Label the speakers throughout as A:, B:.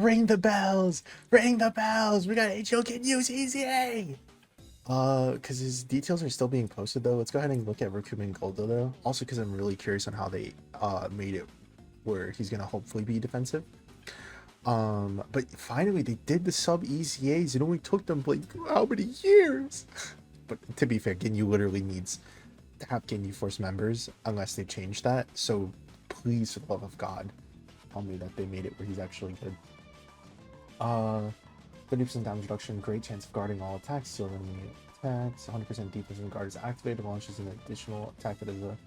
A: Ring the bells! Ring the bells! We got HO Ginyu CCA! Because his details are still being posted though. Let's go ahead and look at Rakumen Goldo though. Also, because I'm really curious on how they made it where he's gonna hopefully be defensive. But finally they did the sub ECAs. It only took them like how many years? But to be fair, Ginyu literally needs to have Ginyu Force members unless they change that. So please, for the love of God, tell me that they made it where he's actually good. 30% damage reduction, great chance of guarding all attacks, seal enemy attacks, 100% defense when guard is activated, launches an additional attack that is a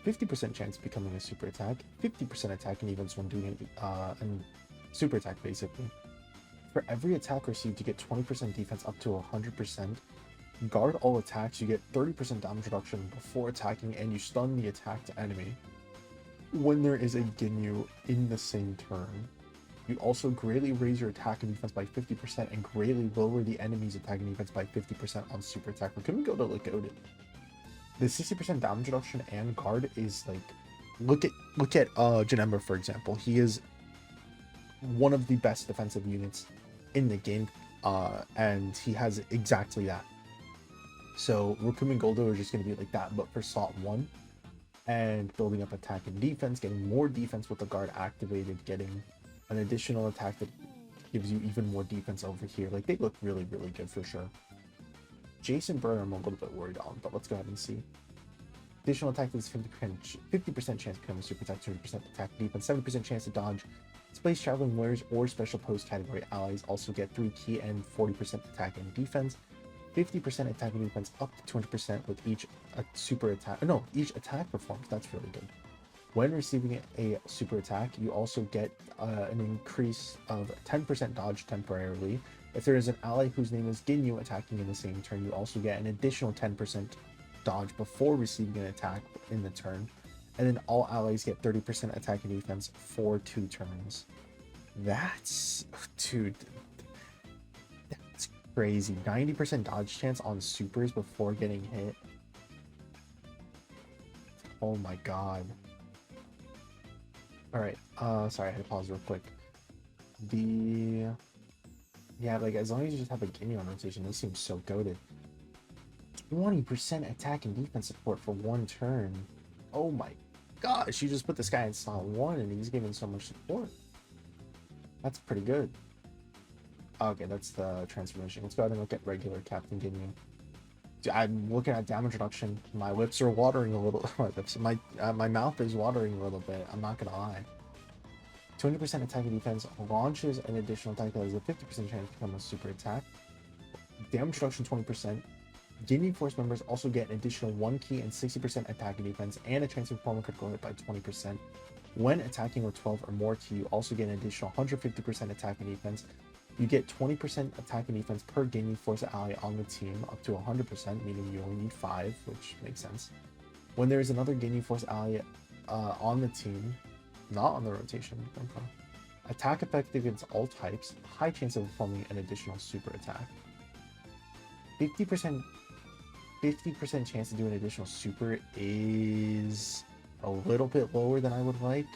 A: 50% chance of becoming a super attack, 50% attack in events when doing a super attack basically. For every attack received, you get 20% defense up to 100%. Guard all attacks, you get 30% damage reduction before attacking, and you stun the attacked enemy when there is a Ginyu in the same turn. You also greatly raise your attack and defense by 50% and greatly lower the enemy's attack and defense by 50% on super attack. We couldn't go to look at it. The 60% damage reduction and guard is like, look at Janemba for example. He is one of the best defensive units in the game, and he has exactly that. So Rakumen Goldo are just going to be like that, but for slot 1, and building up attack and defense, getting more defense with the guard activated, getting an additional attack that gives you even more defense over here. Like, they look really, really good for sure. Jason Burr, I'm a little bit worried on, but let's go ahead and see. Additional attack is 50% chance to become a super attack, 200% attack defense, 70% chance to dodge. Space traveling warriors or special post category allies also get 3 key and 40% attack and defense. 50% attack and defense up to 200% with each super attack. No, each attack performs. That's really good. When receiving a super attack, you also get an increase of 10% dodge temporarily. If there is an ally whose name is Ginyu attacking in the same turn, you also get an additional 10% dodge before receiving an attack in the turn. And then all allies get 30% attack and defense for 2 turns. That's... dude... that's crazy. 90% dodge chance on supers before getting hit. Oh my god. Alright, sorry, I had to pause real quick. Yeah, like, as long as you just have a Ginyu on rotation, they seem so goated. 20% attack and defense support for 1 turn. Oh my gosh, you just put this guy in slot 1 and he's giving so much support. That's pretty good. Okay, that's the transformation. Let's go ahead and look at regular Captain Ginyu. I'm looking at damage reduction. My lips are watering a little. My mouth is watering a little bit. I'm not gonna lie. 20% attack and defense launches an additional attack that has a 50% chance to become a super attack. Damage reduction 20%. Ginyu Force members also get an additional 1 key and 60% attack and defense, and a chance to perform a critical hit by 20%. When attacking with 12 or more key, you also get an additional 150% attack and defense. You get 20% attack and defense per Ginyu Force ally on the team, up to 100%, meaning you only need 5, which makes sense. When there is another Ginyu Force ally on the team, not on the rotation, attack effective against all types, high chance of performing an additional super attack. 50% chance to do an additional super is a little bit lower than I would like,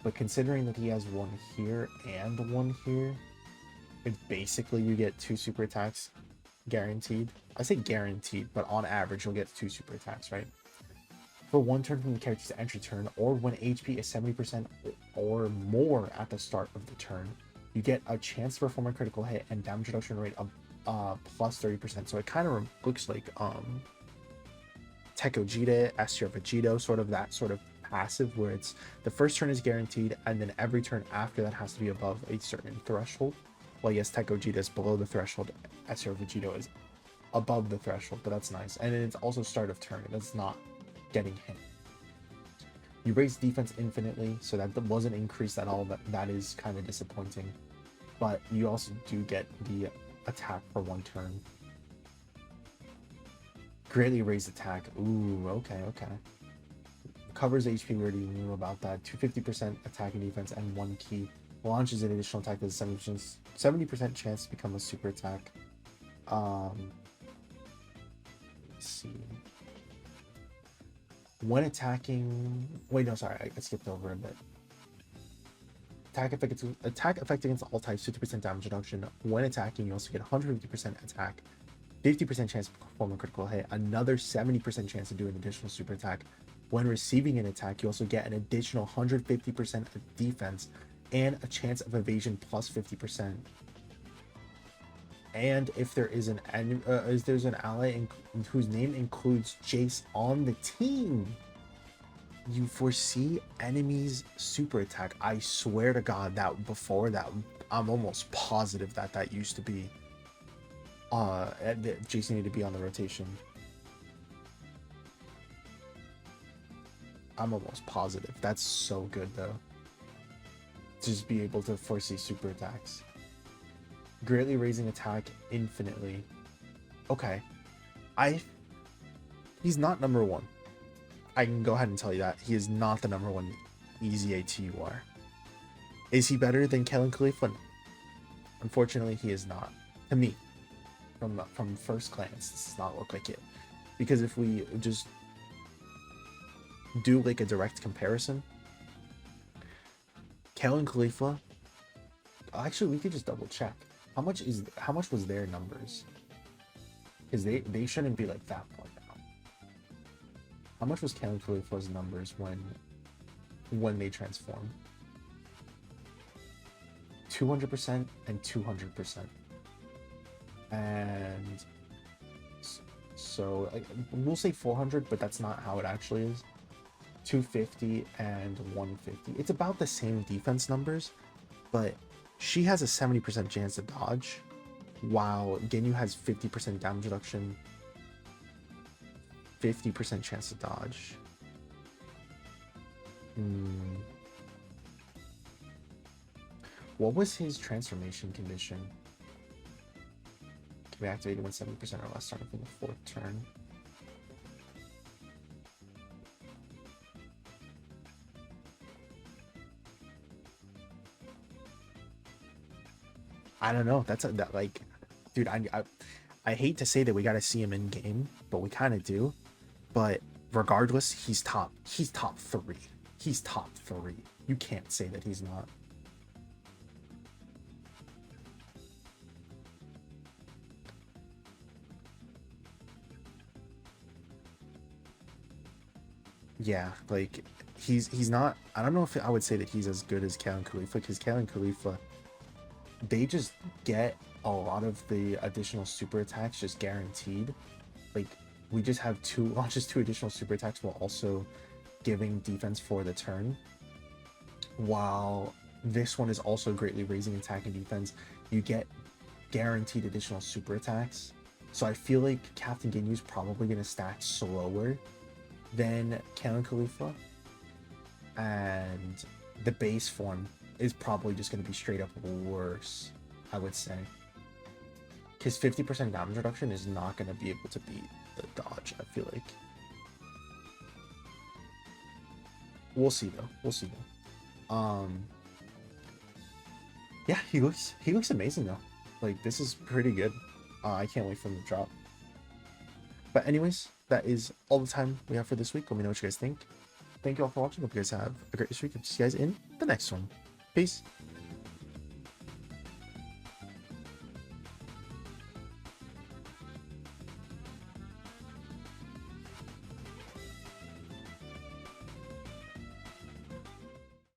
A: but considering that he has 1 here and 1 here, it's basically you get 2 super attacks guaranteed. I say guaranteed, but on average you'll get 2 super attacks, right? For 1 turn from the character's entry turn, or when HP is 70% or more at the start of the turn, you get a chance to perform a critical hit and damage reduction rate of plus 30%. So it kind of looks like Tekojita, Esther Vegito, sort of that sort of passive where it's the first turn is guaranteed and then every turn after that has to be above a certain threshold. Well, yes, Tekojita is below the threshold, Esther Vegito is above the threshold, but that's nice. And it's also start of turn, that's not getting hit. You raise defense infinitely, so that wasn't increased at all, but that is kind of disappointing. But you also do get the attack for 1 turn. Greatly raised attack. Ooh, okay. Covers HP, we already knew about that. 250% attack and defense and 1 key. Launches an additional attack that has 70% chance to become a super attack. Let's see. When attacking... Wait, no, sorry, I skipped over a bit. Attack effect against all types, 50% damage reduction. When attacking, you also get 150% attack, 50% chance to perform a critical hit, another 70% chance to do an additional super attack. When receiving an attack, you also get an additional 150% of defense and a chance of evasion plus 50%. And if there is an ally whose name includes Jace on the team, you foresee enemies super attack. I swear to God that before that, I'm almost positive that used to be Jace needed to be on the rotation. I'm almost positive. That's so good though. Just be able to foresee super attacks. Greatly raising attack infinitely. Okay. He's not number one. I can go ahead and tell you that. He is not the number one easy ATUR. Is he better than Kellen Khalifa? No. Unfortunately, he is not. To me. From first glance, this does not look like it. Because if we just do like a direct comparison, Kellen Khalifa, actually we could just double check. How much was their numbers? Because they shouldn't be like that far down. How much was Kellen Khalifa's numbers when they transform? 200% and 200%. And so we'll say 400, but that's not how it actually is. 250 and 150. It's about the same defense numbers, but she has a 70% chance to dodge, while Ginyu has 50% damage reduction, 50% chance to dodge. What was his transformation condition? Can be activated when 70% or less starting from the 4th turn. I don't know. Dude, I hate to say that we got to see him in game, but we kind of do. But regardless, he's top 3. He's top 3. You can't say that he's not. Yeah, like he's not. I don't know if I would say that he's as good as Kellen Khalifa, because Kellen Khalifa, they just get a lot of the additional super attacks just guaranteed. Like we just have launches 2 additional super attacks while also giving defense for the turn. While this one is also greatly raising attack and defense, you get guaranteed additional super attacks. So I feel like Captain Ginyu is probably going to stack slower than Kellen Khalifa, and the base form is probably just going to be straight up worse, I would say, because 50% damage reduction is not going to be able to beat the dodge. I feel like we'll see though. Yeah, he looks amazing though. Like, this is pretty good. I can't wait for him to drop. But anyways, that is all the time we have for this week. Let me know what you guys think. Thank you all for watching. Hope you guys have a great week. I'll see you guys in the next one. Peace.